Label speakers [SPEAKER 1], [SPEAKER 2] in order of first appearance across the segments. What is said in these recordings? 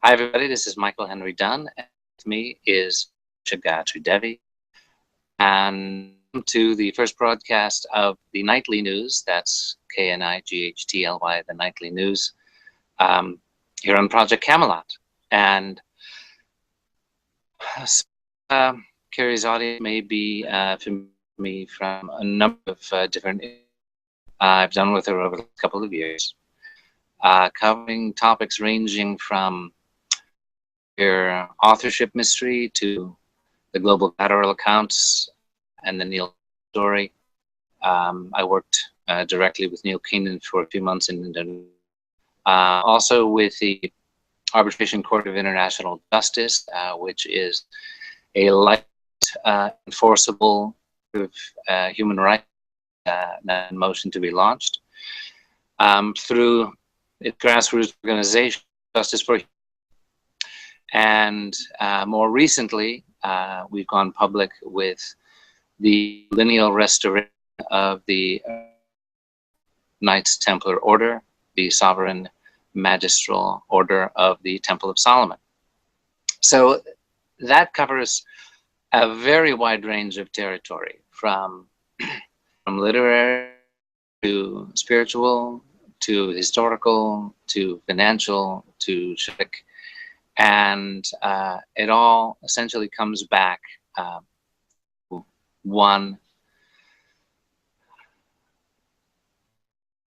[SPEAKER 1] Hi, everybody. This is Michael Henry Dunn. And with me is Shagatri Devi. And welcome to the first broadcast of the Nightly News. That's KNIGHTLY, the Nightly News, here on Project Camelot. And Carrie's audience may be familiar with me from a number of different I've done with her over the couple of years, covering topics ranging from your authorship mystery to the global collateral accounts and the Neil story. I worked directly with Neil Keenan for a few months in Dunn. Also with the Arbitration Court of International Justice, which is a light enforceable human rights motion to be launched through its grassroots organization, Justice for Human. And more recently, we've gone public with the lineal restoration of the Knights Templar Order, the sovereign magistral order of the Temple of Solomon. So that covers a very wide range of territory, from literary to spiritual to historical to financial to civic. And it all essentially comes back one,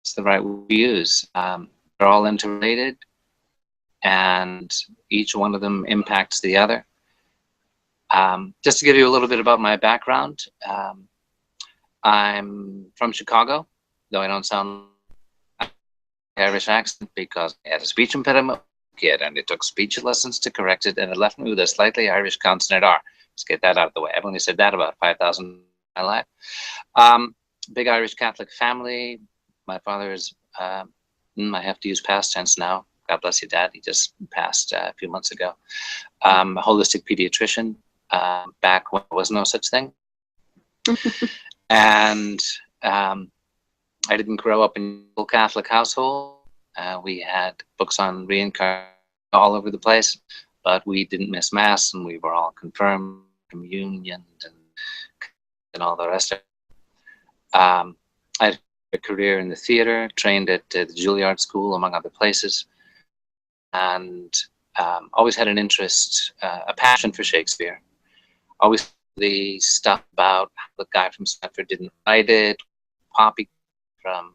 [SPEAKER 1] it's the right word to use. They're all interrelated, and each one of them impacts the other. Just to give you a little bit about my background, I'm from Chicago, though I don't sound Irish accent because I had a speech impediment kid, and it took speech lessons to correct it, and it left me with a slightly Irish consonant R. Let's get that out of the way. I've only said that about 5,000 in my life. Big Irish Catholic family. My father is, I have to use past tense now. God bless your dad. He just passed a few months ago. A holistic pediatrician back when there was no such thing. And I didn't grow up in a Catholic household. We had books on reincarnation all over the place, but we didn't miss Mass, and we were all confirmed, communion, and all the rest of it. I had a career in the theater, trained at the Juilliard School, among other places, and always had an interest, a passion for Shakespeare. Always the stuff about how the guy from Stanford didn't write it, Poppy from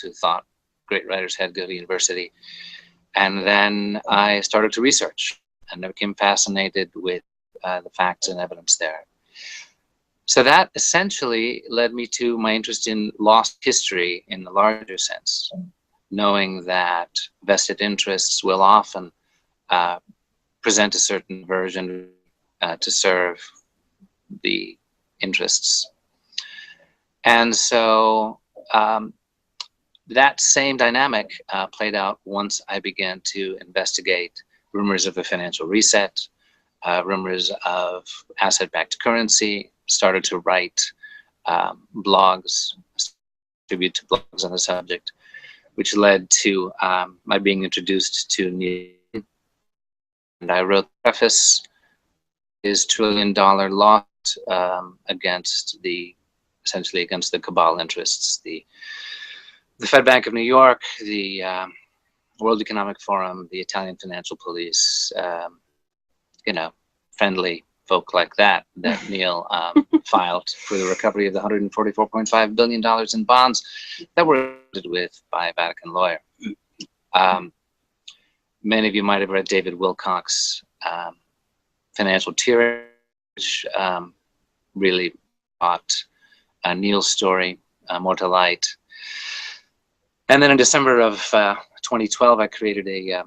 [SPEAKER 1] who thought great writers had to go to university. And then I started to research, and I became fascinated with the facts and evidence there. So that essentially led me to my interest in lost history in the larger sense, knowing that vested interests will often present a certain version to serve the interests. And so that same dynamic played out once I began to investigate rumors of a financial reset, rumors of asset-backed currency, started to write blogs, contribute to blogs on the subject, which led to my being introduced to Neil. And I wrote the preface, his $1 trillion lot essentially against the cabal interests, the Fed Bank of New York, the World Economic Forum, the Italian Financial Police, friendly folk like that Neil filed for the recovery of the $144.5 billion in bonds that were with by a Vatican lawyer. Many of you might have read David Wilcock's Financial Tyranny, which really brought Neil's story more to light. And then in December of 2012, I created a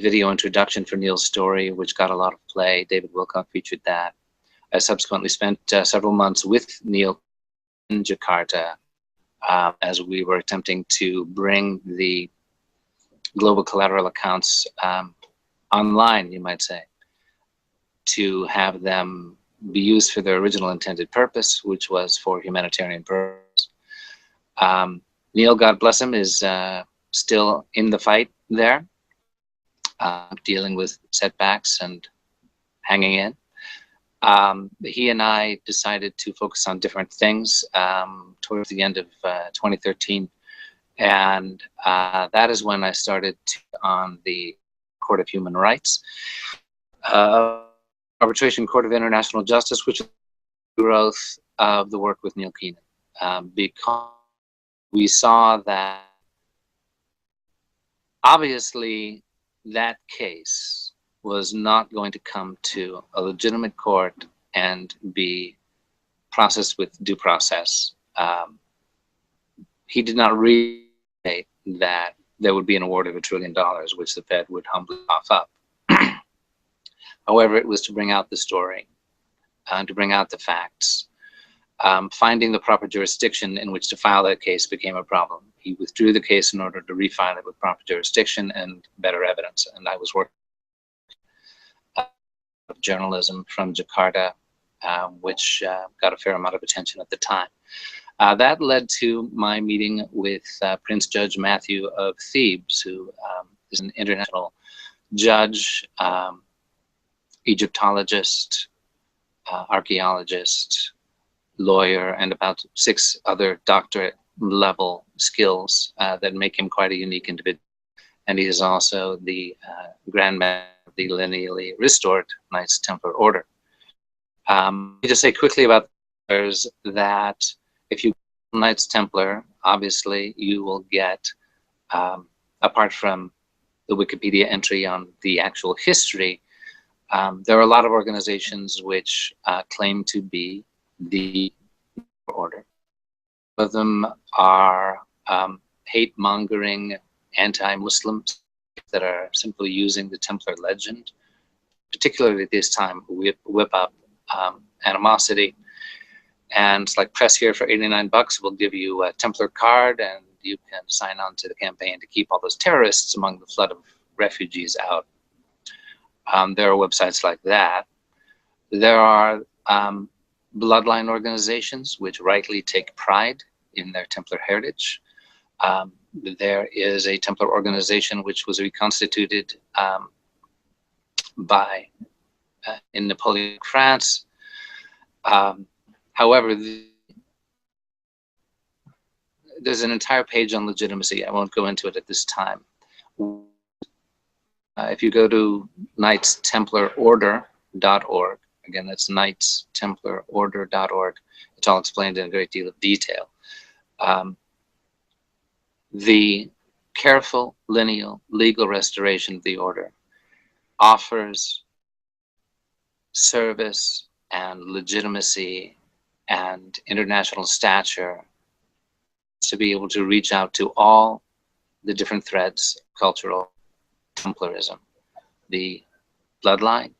[SPEAKER 1] video introduction for Neil's story, which got a lot of play. David Wilcock featured that. I subsequently spent several months with Neil in Jakarta as we were attempting to bring the global collateral accounts online, you might say, to have them be used for their original intended purpose, which was for humanitarian purpose. Neil, God bless him, is still in the fight there. dealing with setbacks and hanging in. He and I decided to focus on different things towards the end of 2013, and that is when I started on the Court of Human Rights, Arbitration Court of International Justice, which is the growth of the work with Neil Keenan, because we saw that obviously that case was not going to come to a legitimate court and be processed with due process. He did not really say that there would be an award of $1 trillion, which the Fed would humbly cough up. However, it was to bring out the story, to bring out the facts. Finding the proper jurisdiction in which to file that case became a problem. He withdrew the case in order to refile it with proper jurisdiction and better evidence. And I was working with journalism from Jakarta, which got a fair amount of attention at the time. That led to my meeting with Prince Judge Matthew of Thebes, who is an international judge, Egyptologist, archaeologist, lawyer, and about 6 other doctorate level skills that make him quite a unique individual. And he is also the Grand Master of the lineally restored Knights Templar Order. Just say quickly about Templars that if you Google Knights Templar, obviously you will get, apart from the Wikipedia entry on the actual history, there are a lot of organizations which claim to be the order. Some of them are hate-mongering anti-Muslims that are simply using the Templar legend, particularly this time whip up animosity. And it's like, press here for $89. We'll give you a Templar card, and you can sign on to the campaign to keep all those terrorists among the flood of refugees out. There are websites like that. There are bloodline organizations which rightly take pride in their Templar heritage. There is a Templar organization which was reconstituted in Napoleonic France. However, there's an entire page on legitimacy. I won't go into it at this time. If you go to knightstemplarorder.org, again, that's knightstemplarorder.org, it's all explained in a great deal of detail. The careful, lineal, legal restoration of the order offers service and legitimacy and international stature to be able to reach out to all the different threads of cultural Templarism, the bloodline,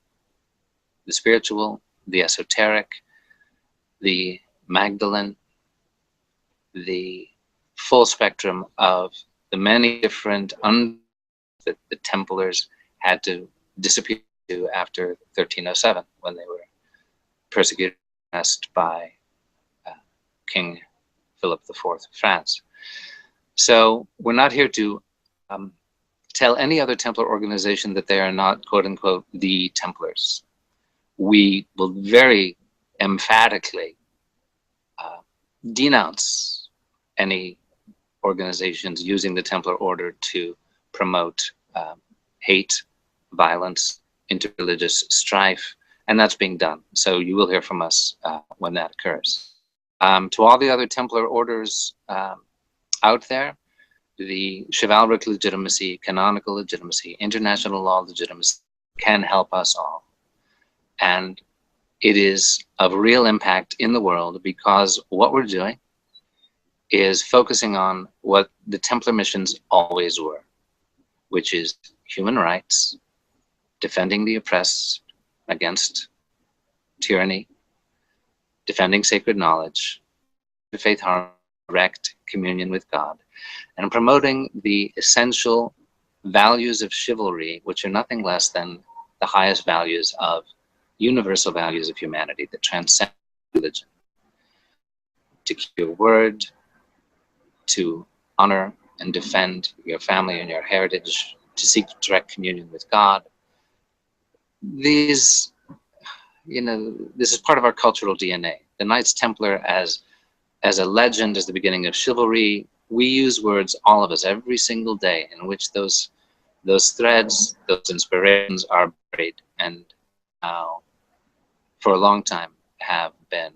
[SPEAKER 1] the spiritual, the esoteric, the Magdalene, the full spectrum of the many different that the Templars had to disappear to after 1307, when they were persecuted by King Philip IV of France. So we're not here to tell any other Templar organization that they are not, quote unquote, the Templars. We will very emphatically denounce any organizations using the Templar order to promote hate, violence, interreligious strife, and that's being done. So you will hear from us when that occurs. To all the other Templar orders out there, the chivalric legitimacy, canonical legitimacy, international law legitimacy can help us all. And it is of real impact in the world, because what we're doing is focusing on what the Templar missions always were, which is human rights, defending the oppressed against tyranny, defending sacred knowledge, faith harmony, direct communion with God, and promoting the essential values of chivalry, which are nothing less than the highest values of universal values of humanity that transcend religion. To keep your word, to honor and defend your family and your heritage, to seek direct communion with God. These, this is part of our cultural DNA. The Knights Templar as a legend, as the beginning of chivalry, we use words, all of us, every single day, in which those threads, those inspirations are buried, and now, for a long time, have been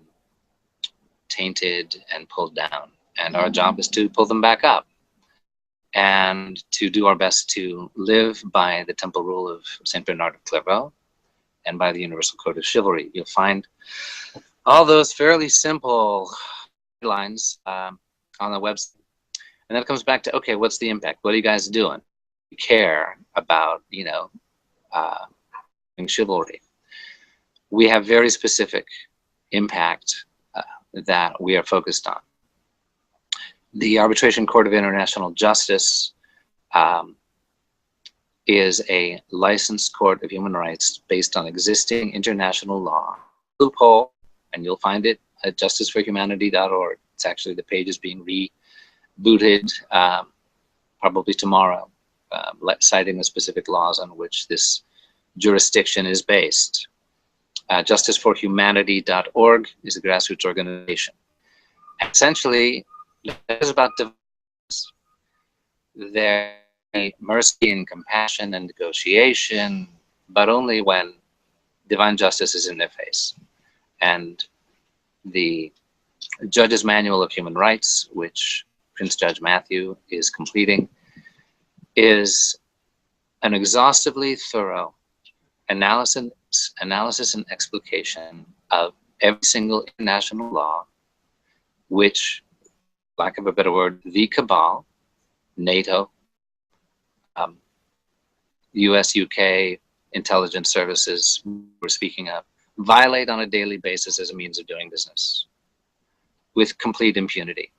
[SPEAKER 1] tainted and pulled down. And our job is to pull them back up and to do our best to live by the temple rule of Saint Bernard of Clairvaux and by the universal code of chivalry. You'll find all those fairly simple lines on the website. And that comes back to, okay, what's the impact? What are you guys doing? You care about, chivalry. We have very specific impact that we are focused on. The Arbitration Court of International Justice is a licensed court of human rights based on existing international law. Loophole, and you'll find it at justiceforhumanity.org. It's actually, the page is being rebooted probably tomorrow, citing the specific laws on which this jurisdiction is based. Justiceforhumanity.org is a grassroots organization. Essentially, it's about divorce. There's mercy and compassion and negotiation, but only when divine justice is in their face. And the Judge's Manual of Human Rights, which Prince Judge Matthew is completing, is an exhaustively thorough analysis and explication of every single international law, which, lack of a better word, the cabal, NATO, US, UK, intelligence services we're speaking of, violate on a daily basis as a means of doing business with complete impunity.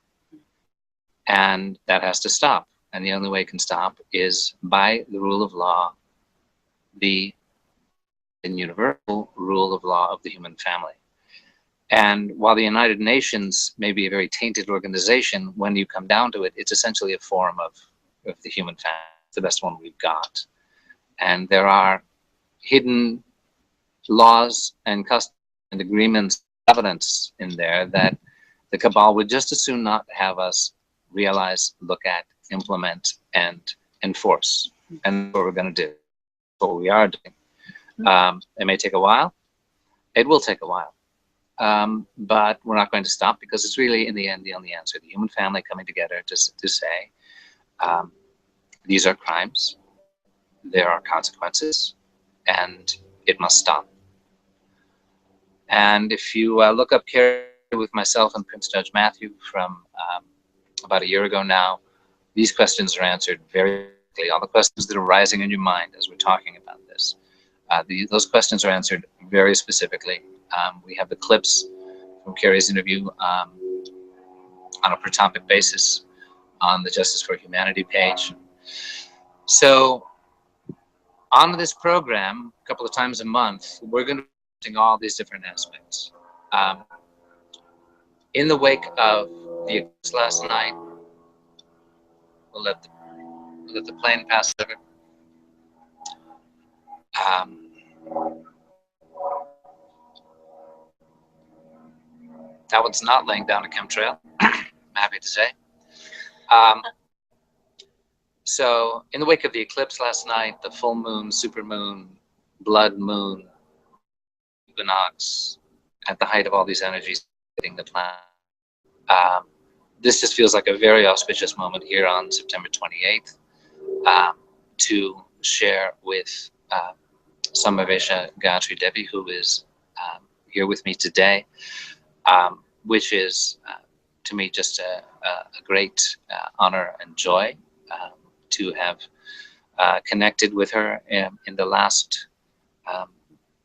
[SPEAKER 1] And that has to stop. And the only way it can stop is by the rule of law, the universal rule of law of the human family. And while the United Nations may be a very tainted organization, when you come down to it, it's essentially a form of the human family, the best one we've got. And there are hidden laws and customs and agreements, evidence in there that the cabal would just as soon not have us realize, look at, implement, and enforce. And that's what we're going to do, what we are doing. It may take a while. It will take a while. But we're not going to stop, because it's really, in the end, the only answer. The human family coming together to say, these are crimes, there are consequences, and it must stop. And if you look up carefully with myself and Prince Judge Matthew from about a year ago now, these questions are answered very quickly. All the questions that are rising in your mind as we're talking about this, those questions are answered very specifically. We have the clips from Carrie's interview on a per topic basis on the Justice for Humanity page. So on this program, a couple of times a month, we're going to be presenting all these different aspects. In the wake of the eclipse last night, we'll let the plane pass over. That one's not laying down a chemtrail, I'm happy to say. So in the wake of the eclipse last night, the full moon, supermoon, blood moon, equinox, at the height of all these energies hitting the planet, this just feels like a very auspicious moment here on September 28th to share with Samavesha Gayatri Devi, who is here with me today, which is to me just a great honor and joy to have connected with her in the last,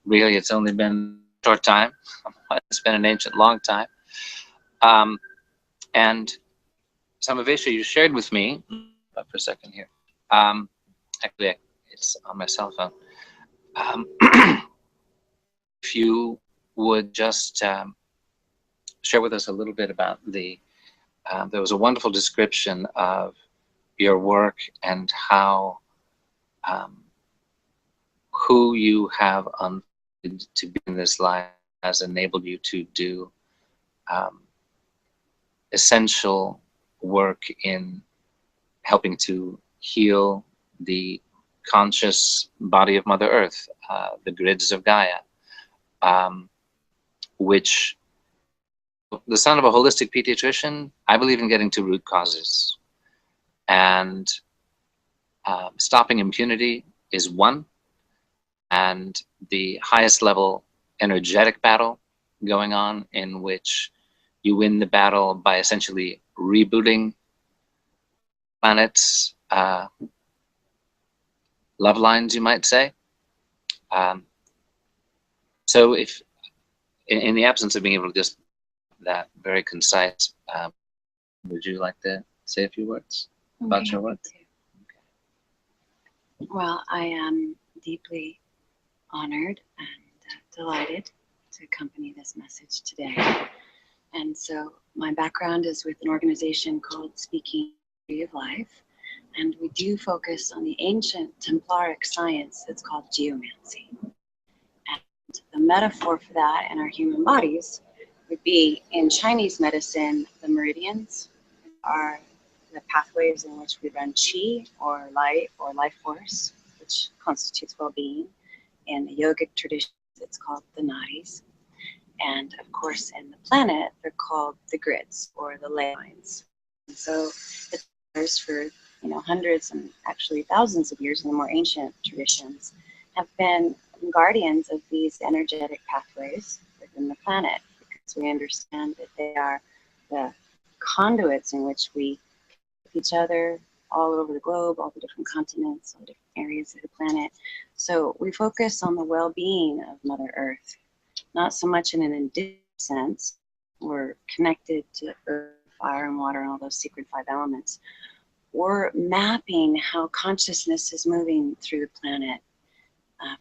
[SPEAKER 1] really it's only been a short time, it's been an ancient long time. And Samavesha, you shared with me, for a second here, actually it's on my cell phone, if you would just share with us a little bit about there was a wonderful description of your work and how um, who you have unfolded to be in this life has enabled you to do um, essential work in helping to heal the conscious body of Mother Earth, the grids of Gaia, um, which the son of a holistic pediatrician, I believe in getting to root causes. And stopping impunity is one, and the highest level energetic battle going on, in which you win the battle by essentially rebooting planet's love lines, you might say. So if, in the absence of being able to just that very concise, would you like to say a few words about your work?
[SPEAKER 2] Well, I am deeply honored and delighted to accompany this message today. And so my background is with an organization called Speaking Tree of Life, and we do focus on the ancient Templaric science that's called geomancy. And the metaphor for that in our human bodies would be, in Chinese medicine, the meridians are the pathways in which we run qi, or light, or life force, which constitutes well-being. In the yogic tradition, it's called the nadis. And of course, in the planet, they're called the grids, or the ley lines. And so it's for hundreds and actually thousands of years in the more ancient traditions have been guardians of these energetic pathways within the planet, because we understand that they are the conduits in which we with each other all over the globe, all the different continents, all the different areas of the planet. So we focus on the well-being of Mother Earth, not so much in an indigenous sense. We're connected to earth, fire, and water, and all those secret 5 elements. We're mapping how consciousness is moving through the planet.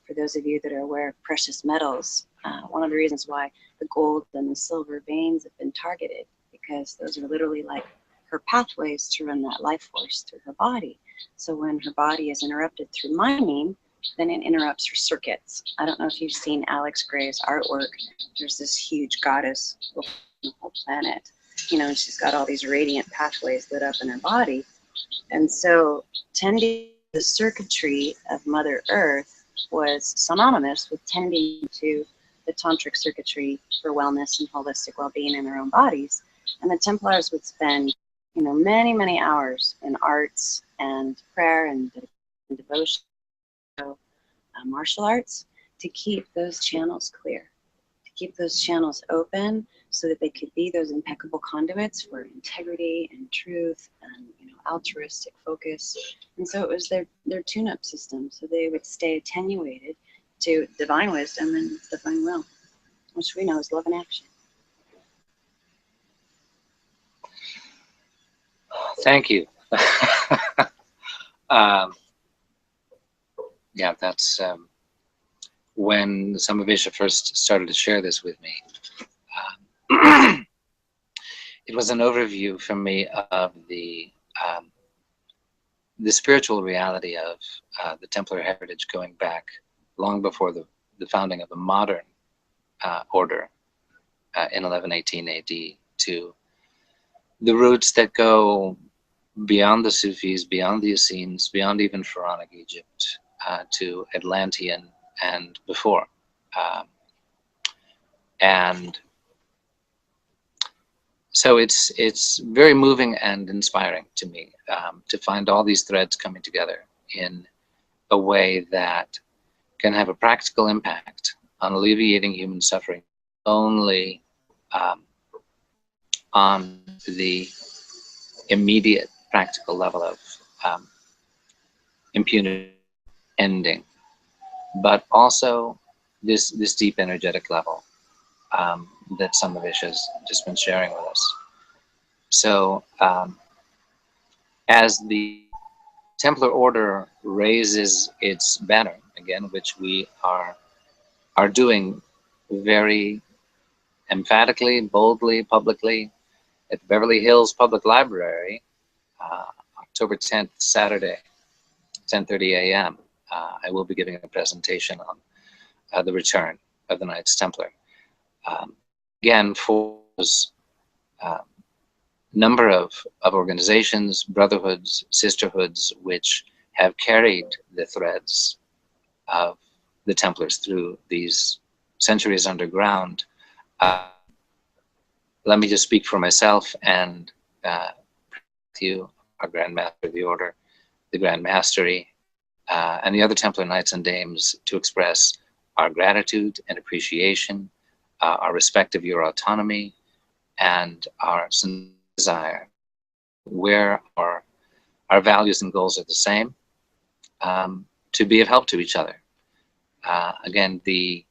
[SPEAKER 2] For those of you that are aware of precious metals, one of the reasons why the gold and the silver veins have been targeted, because those are literally like her pathways to run that life force through her body. So when her body is interrupted through mining, then it interrupts her circuits. I don't know if you've seen Alex Gray's artwork. There's this huge goddess on the whole planet, and she's got all these radiant pathways lit up in her body. And so tending the circuitry of Mother Earth was synonymous with tending to the tantric circuitry for wellness and holistic well-being in their own bodies. And the Templars would spend many, many hours in arts and prayer and devotion, martial arts, to keep those channels clear, to keep those channels open, so that they could be those impeccable conduits for integrity and truth and altruistic focus. And so it was their tune-up system, so they would stay attenuated to divine wisdom and divine will, which we know is love and action.
[SPEAKER 1] Thank you. Yeah, that's when Samavisha first started to share this with me. It was an overview for me of the spiritual reality of the Templar heritage, going back long before the founding of the modern order in 1118 AD, to the roots that go beyond the Sufis, beyond the Essenes, beyond even Pharaonic Egypt, to Atlantean and before. And so it's very moving and inspiring to me to find all these threads coming together in a way that can have a practical impact on alleviating human suffering, only on the immediate practical level of impunity ending, but also this deep energetic level that Samavish has just been sharing with us. So as the Templar Order raises its banner again, which we are doing very emphatically, boldly, publicly at the Beverly Hills Public Library, October 10th, Saturday, 10:30 a.m. I will be giving a presentation on the return of the Knights Templar. Again, for those number of organizations, brotherhoods, sisterhoods, which have carried the threads of the Templars through these centuries underground. Let me just speak for myself and you, our Grand Master of the Order, the Grand Mastery, and the other Templar Knights and Dames to express our gratitude and appreciation, our respect of your autonomy, and our desire where our values and goals are the same, to be of help to each other. Again, the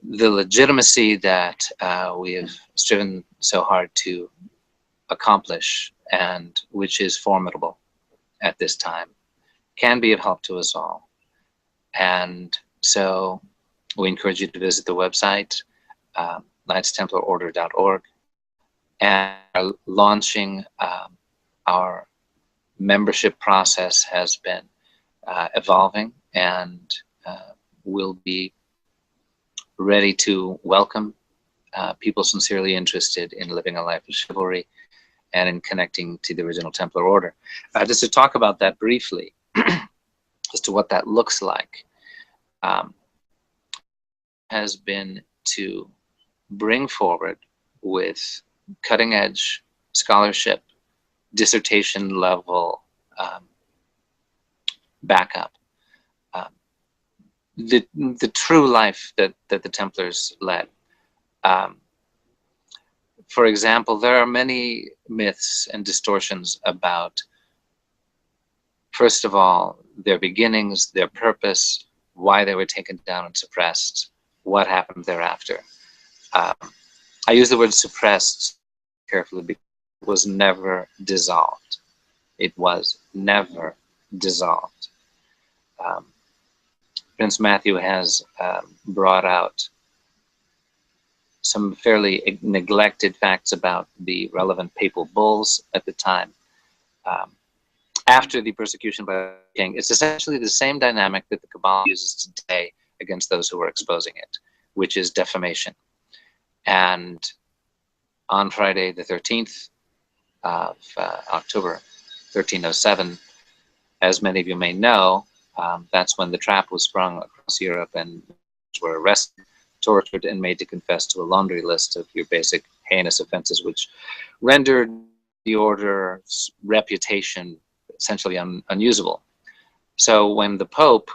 [SPEAKER 1] legitimacy that we have striven so hard to accomplish, and which is formidable at this time, can be of help to us all. And so we encourage you to visit the website, knightstemplarorder.org, and are launching our membership process has been evolving, and will be ready to welcome people sincerely interested in living a life of chivalry and in connecting to the original Templar Order. Just to talk about that briefly, as to what that looks like, has been to bring forward with cutting-edge scholarship, dissertation level backup, the true life that the Templars led. For example, there are many myths and distortions about, first of all, their beginnings, their purpose, why they were taken down and suppressed, what happened thereafter. I use the word suppressed carefully because it was never dissolved. It was never dissolved. Prince Matthew has brought out some fairly neglected facts about the relevant papal bulls at the time. After the persecution by the king, it's essentially the same dynamic that the Cabal uses today against those who are exposing it, which is defamation. And on Friday the 13th of October 1307, as many of you may know, that's when the trap was sprung across Europe and were arrested, tortured, and made to confess to a laundry list of your basic heinous offenses, which rendered the order's reputation essentially unusable. So when the Pope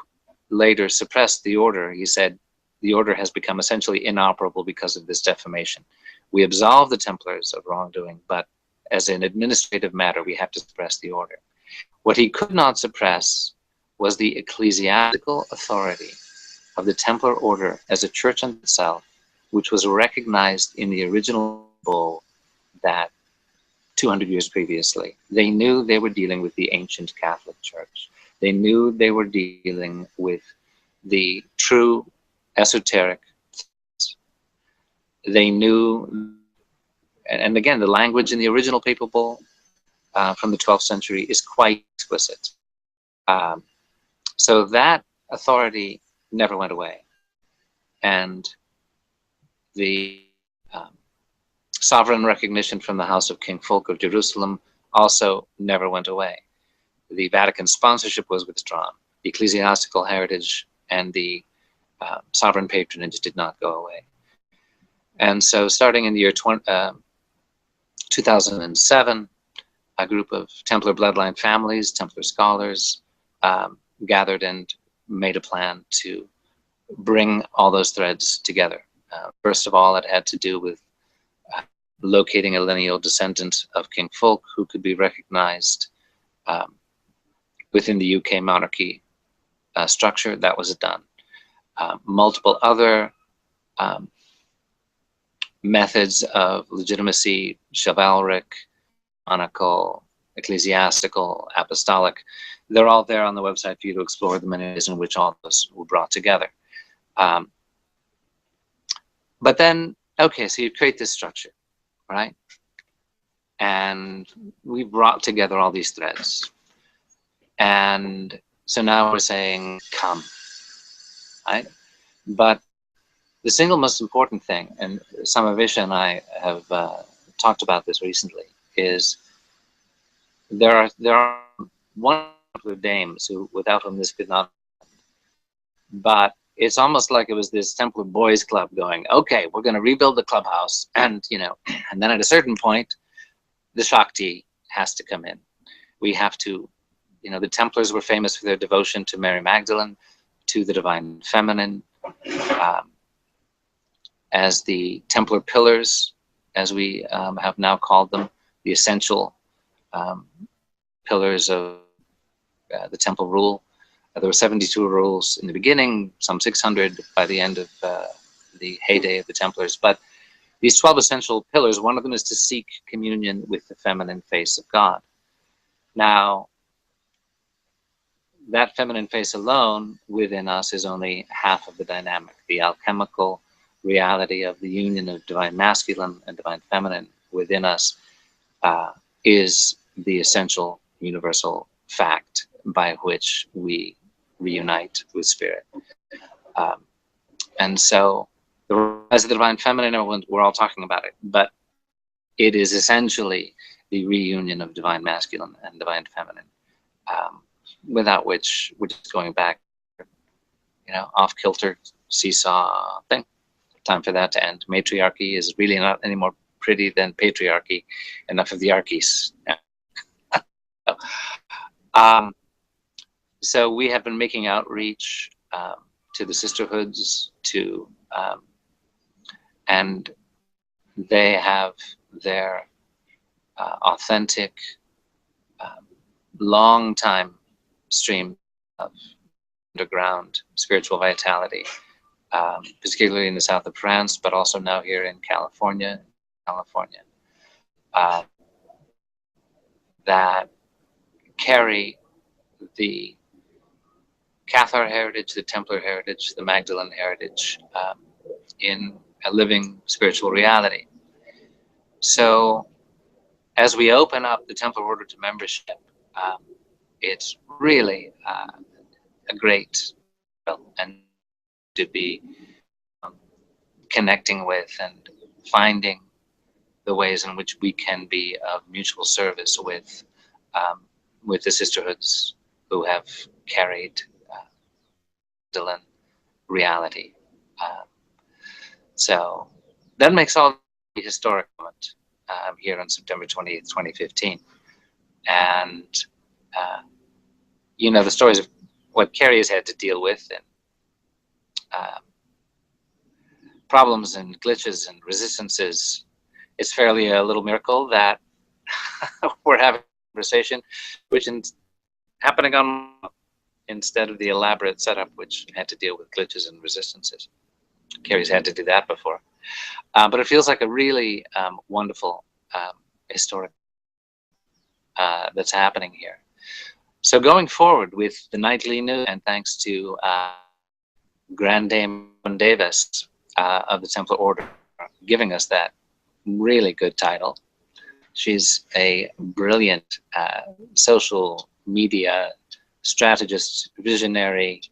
[SPEAKER 1] later suppressed the order, he said the order has become essentially inoperable because of this defamation. We absolve the Templars of wrongdoing, but as an administrative matter, we have to suppress the order. What he could not suppress was the ecclesiastical authority of the Templar Order as a church unto itself, which was recognized in the original bull that 200 years previously. They knew they were dealing with the ancient Catholic Church. They knew they were dealing with the true esoteric things. They knew, and again, the language in the original papal bull from the 12th century is quite explicit. So that authority never went away. And the sovereign recognition from the House of King Fulk of Jerusalem also never went away. The Vatican sponsorship was withdrawn. The ecclesiastical heritage and the sovereign patronage did not go away. And so starting in the year 2007, a group of Templar bloodline families, Templar scholars, gathered and made a plan to bring all those threads together. First of all, it had to do with locating a lineal descendant of King Fulk who could be recognized within the UK monarchy structure. That was done. Multiple other methods of legitimacy, chivalric, monarchical, ecclesiastical, apostolic, they're all there on the website for you to explore the many ways in which all those were brought together. But then, okay, so you create this structure, right? And we brought together all these threads. And So now we're saying, come, right? But the single most important thing, and Samavisha and I have talked about this recently, is there are wonderful dames who, without whom this could not. But it's almost like it was this Templar boys club going, okay, we're going to rebuild the clubhouse, and and then at a certain point, the Shakti has to come in. We have to, the Templars were famous for their devotion to Mary Magdalene, to the Divine Feminine, um, as the Templar pillars, as we have now called them, the essential um, pillars of the Temple rule. There were 72 rules in the beginning, some 600 by the end of the heyday of the Templars. But these 12 essential pillars, one of them is to seek communion with the feminine face of God. Now, that feminine face alone within us is only half of the dynamic. The alchemical reality of the union of divine masculine and divine feminine within us is the essential universal fact by which we reunite with spirit. Um, and so the rise of the divine feminine, we're all talking about it, but it is essentially the reunion of divine masculine and divine feminine, without which we're just going back, off-kilter seesaw thing. Time for that to end. Matriarchy is really not any more pretty than patriarchy. Enough of the archies. So we have been making outreach to the sisterhoods, and they have their authentic, long time stream of underground spiritual vitality, particularly in the south of France, but also now here in California, that carry the Cathar heritage, the Templar heritage, the Magdalene heritage in a living spiritual reality. So as we open up the Templar Order to membership, it's really a great and to be connecting with and finding the ways in which we can be of mutual service with the sisterhoods who have carried Dylan reality. So that makes all the historic moment here on September 20th, 2015. And, the stories of what Carrie has had to deal with, and problems and glitches and resistances. It's fairly a little miracle that we're having a conversation which is happening on instead of the elaborate setup which had to deal with glitches and resistances. Carrie's had to do that before. But it feels like a really wonderful historic that's happening here. So going forward with the nightly news, and thanks to Grand Dame Davis of the Templar Order giving us that really good title. She's a brilliant social media strategist, visionary,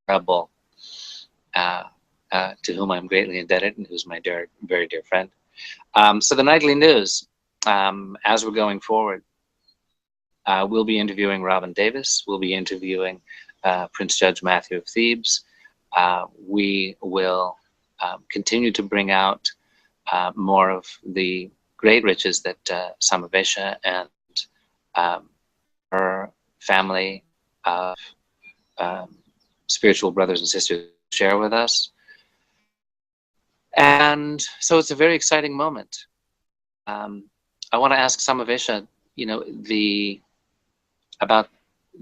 [SPEAKER 1] rebel, to whom I'm greatly indebted and who's my very dear friend. So the nightly news, as we're going forward, we'll be interviewing Robin Davis. We'll be interviewing Prince Judge Matthew of Thebes. We will continue to bring out more of the great riches that Samavisha and her family of spiritual brothers and sisters share with us. And so it's a very exciting moment. I want to ask Samavisha, about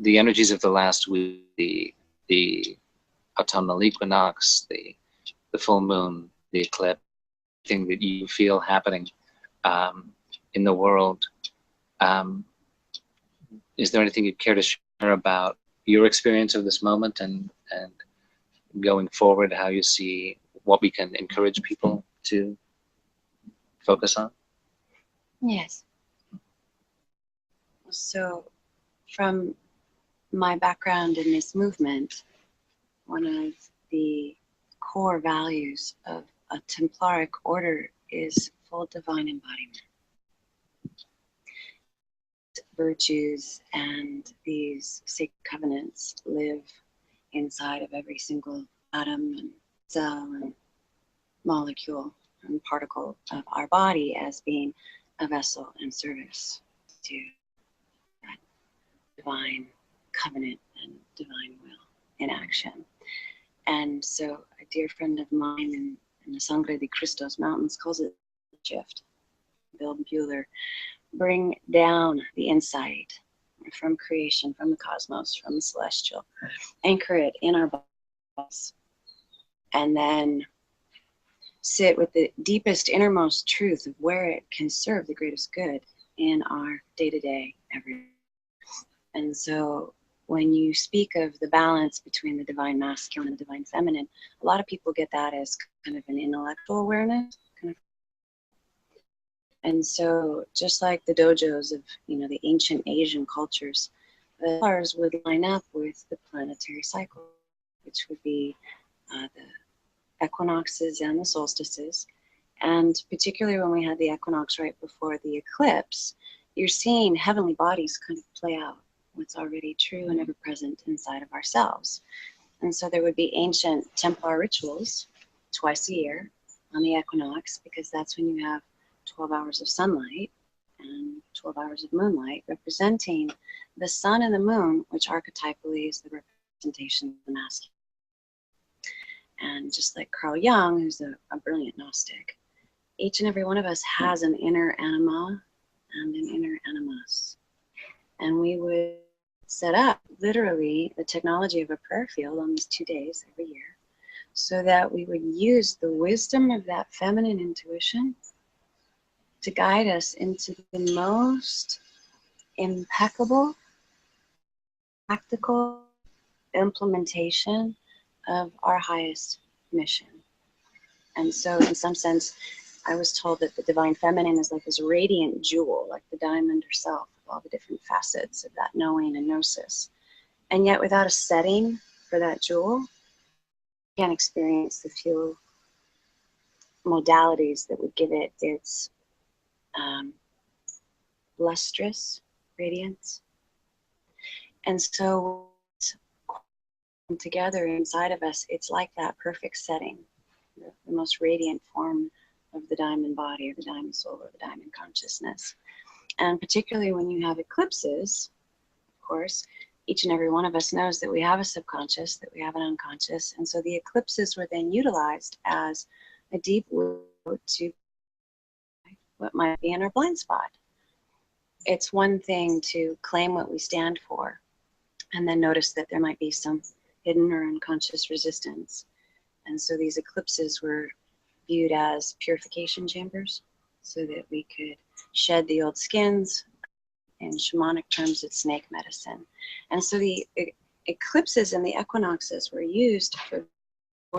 [SPEAKER 1] the energies of the last week, the autumnal equinox, the full moon, the eclipse, thing that you feel happening in the world. Is there anything you'd care to share about your experience of this moment and going forward, how you see what we can encourage people to focus on?
[SPEAKER 2] Yes. So from my background in this movement, one of the core values of a Templaric order is full divine embodiment. Virtues and these sacred covenants live inside of every single atom and cell and molecule and particle of our body as being a vessel in service to that divine covenant and divine will in action. And so a dear friend of mine in the Sangre de Cristos Mountains calls it shift. Bill Bueller, bring down the insight from creation, from the cosmos, from the celestial, anchor it in our bodies, and then sit with the deepest, innermost truth of where it can serve the greatest good in our day-to-day, every. And so when you speak of the balance between the divine masculine and the divine feminine, a lot of people get that as kind of an intellectual awareness, kind of. And so just like the dojos of, the ancient Asian cultures, the stars would line up with the planetary cycle, which would be the equinoxes and the solstices. And particularly when we had the equinox right before the eclipse, you're seeing heavenly bodies kind of play out what's already true and ever present inside of ourselves. And so there would be ancient Templar rituals twice a year on the equinox, because that's when you have 12 hours of sunlight and 12 hours of moonlight, representing the sun and the moon, which archetypally is the representation of the masculine. And just like Carl Jung, who's a brilliant Gnostic, each and every one of us has an inner anima and an inner animus. And we would set up literally the technology of a prayer field on these 2 days every year, so that we would use the wisdom of that feminine intuition to guide us into the most impeccable, practical implementation of our highest mission. And so in some sense, I was told that the divine feminine is like this radiant jewel, like the diamond herself, with all the different facets of that knowing and gnosis. And yet without a setting for that jewel, you can't experience the few modalities that would give it its lustrous radiance. And so together inside of us, it's like that perfect setting, the most radiant form of the diamond body or the diamond soul or the diamond consciousness. And particularly when you have eclipses, of course, each and every one of us knows that we have a subconscious, that we have an unconscious. And so the eclipses were then utilized as a deep window to what might be in our blind spot. It's one thing to claim what we stand for and then notice that there might be some hidden or unconscious resistance. And so these eclipses were viewed as purification chambers so that we could shed the old skins. In shamanic terms, it's snake medicine. And so the eclipses and the equinoxes were used for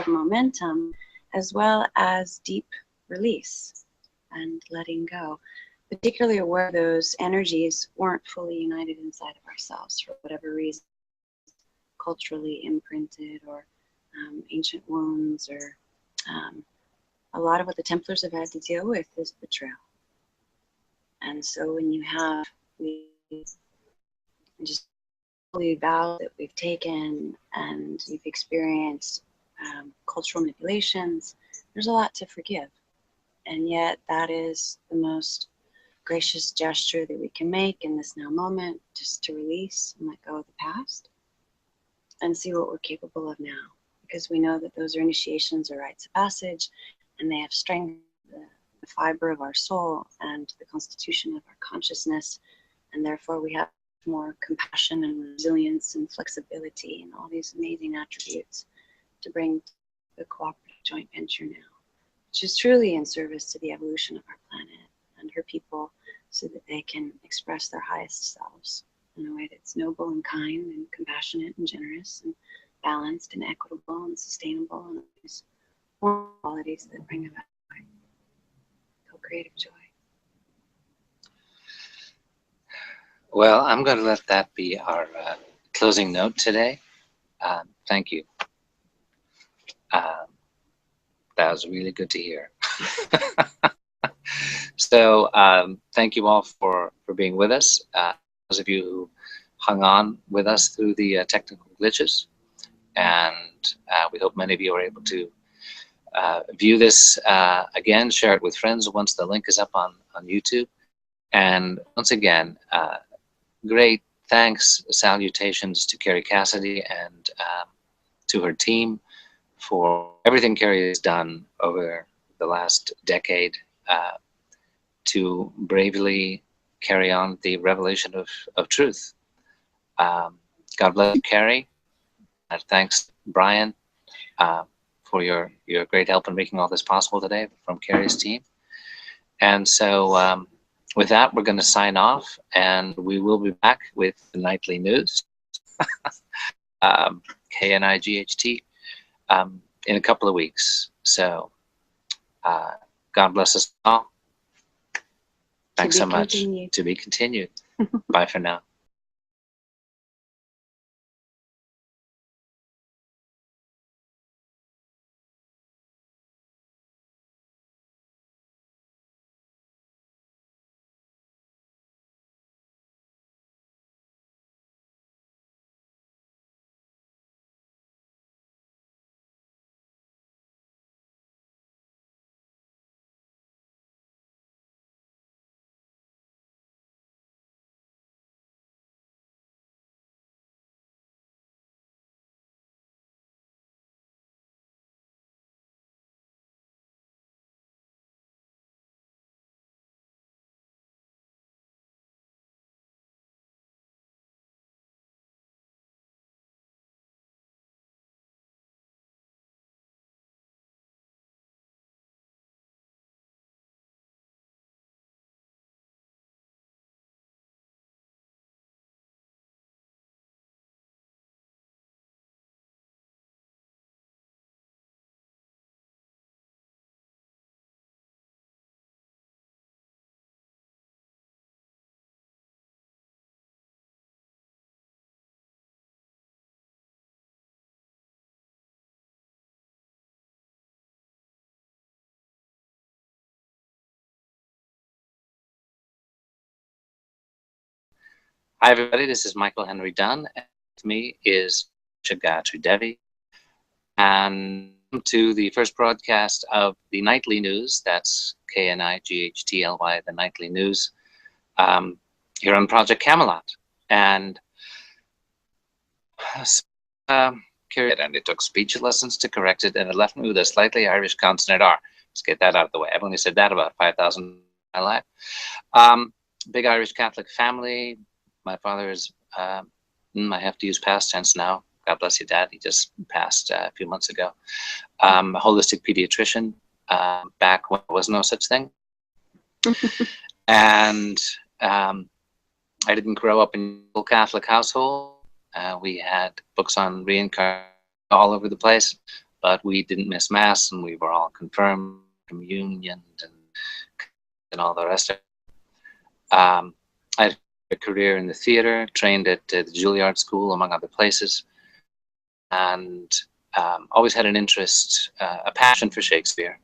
[SPEAKER 2] momentum as well as deep release and letting go, particularly where those energies weren't fully united inside of ourselves for whatever reason, culturally imprinted or ancient wounds, or a lot of what the Templars have had to deal with is betrayal. And so when you have just fully vows that we've taken and you've experienced cultural manipulations, there's a lot to forgive. And yet that is the most gracious gesture that we can make in this now moment, just to release and let go of the past and see what we're capable of now. Because we know that those are initiations or rites of passage, and they have strengthened the fiber of our soul and the constitution of our consciousness. And therefore we have more compassion and resilience and flexibility and all these amazing attributes to bring to the cooperative joint venture now, which is truly in service to the evolution of our planet and her people, so that they can express their highest selves in a way that's noble and kind and compassionate and generous and balanced and equitable and sustainable, and these qualities that bring about co-creative joy.
[SPEAKER 1] Well, I'm going to let that be our closing note today. Thank you. Um, that was really good to hear. So thank you all for being with us. Those of you who hung on with us through the technical glitches, and we hope many of you are able to view this again, share it with friends once the link is up on YouTube. And once again, great thanks, salutations to Carrie Cassidy and to her team for everything Carrie has done over the last decade to bravely carry on the revelation of truth. God bless you, Carrie. Thanks, Brian, uh, for your great help in making all this possible today from Carrie's team. And so with that, we're going to sign off, and we will be back with the nightly news, KNIGHT, in a couple of weeks. So God bless us all. Thanks so much.
[SPEAKER 2] Continued.
[SPEAKER 1] To be continued. Bye for now. Hi, everybody. This is Michael Henry Dunn. And with me is Shagatri Devi. And welcome to the first broadcast of the Nightly News. That's KNIGHTLY, the Nightly News, here on Project Camelot. And and it took speech lessons to correct it, and it left me with a slightly Irish consonant R. Let's get that out of the way. I've only said that about 5,000 in my life. Big Irish Catholic family. My father is, I have to use past tense now. God bless you, Dad. He just passed a few months ago. A holistic pediatrician back when there was no such thing. And I didn't grow up in a Catholic household. We had books on reincarnation all over the place, but we didn't miss Mass, and we were all confirmed, communion, and all the rest of it. I had a career in the theater, trained at the Juilliard School, among other places, and always had an interest, a passion for Shakespeare.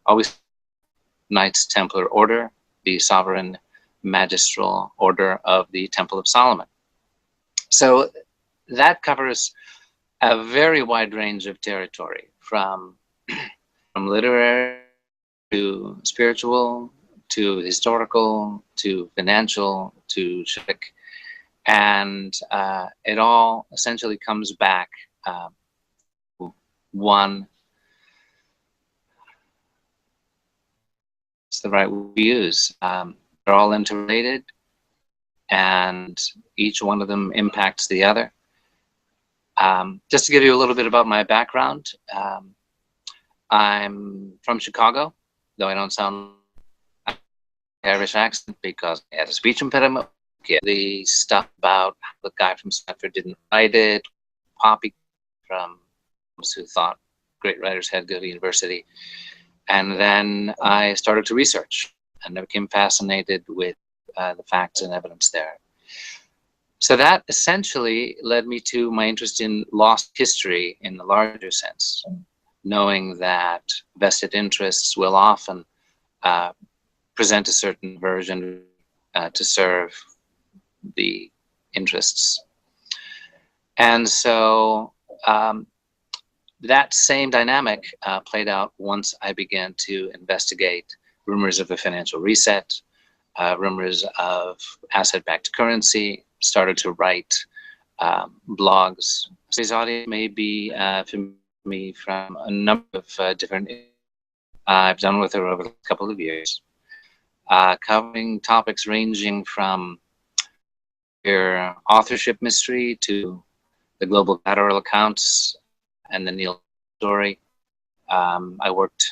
[SPEAKER 1] Always Knights Templar Order, the sovereign magistral order of the Temple of Solomon. So that covers a very wide range of territory, from literary to spiritual to historical to financial to civic, and it all essentially comes back to one. It's the right word we use. They're all interrelated, and each one of them impacts the other. Just to give you a little bit about my background, I'm from Chicago, though I don't sound like Irish accent because I had a speech impediment. The stuff about how the guy from Stanford didn't write it, Poppy from who thought great writers had to go to university. And then I started to research and I became fascinated with the facts and evidence there. So that essentially led me to my interest in lost history in the larger sense, knowing that vested interests will often uh, present a certain version to serve the interests. And so that same dynamic played out once I began to investigate rumors of a financial reset, rumors of asset-backed currency, started to write blogs. Today's audience may be familiar with me from a number of different I've done with her over a couple of years, covering topics ranging from your authorship mystery to the global collateral accounts and the Neil story. I worked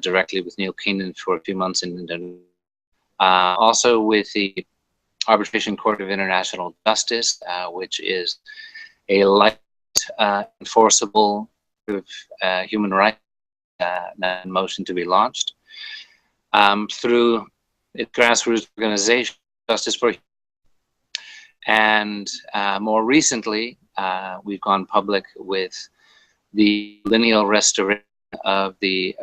[SPEAKER 1] directly with Neil Keenan for a few months in Indonesia. Also with the Arbitration Court of International Justice, which is a light enforceable human rights motion to be launched through its grassroots organization, Justice for Human. And more recently, we've gone public with the lineal restoration of the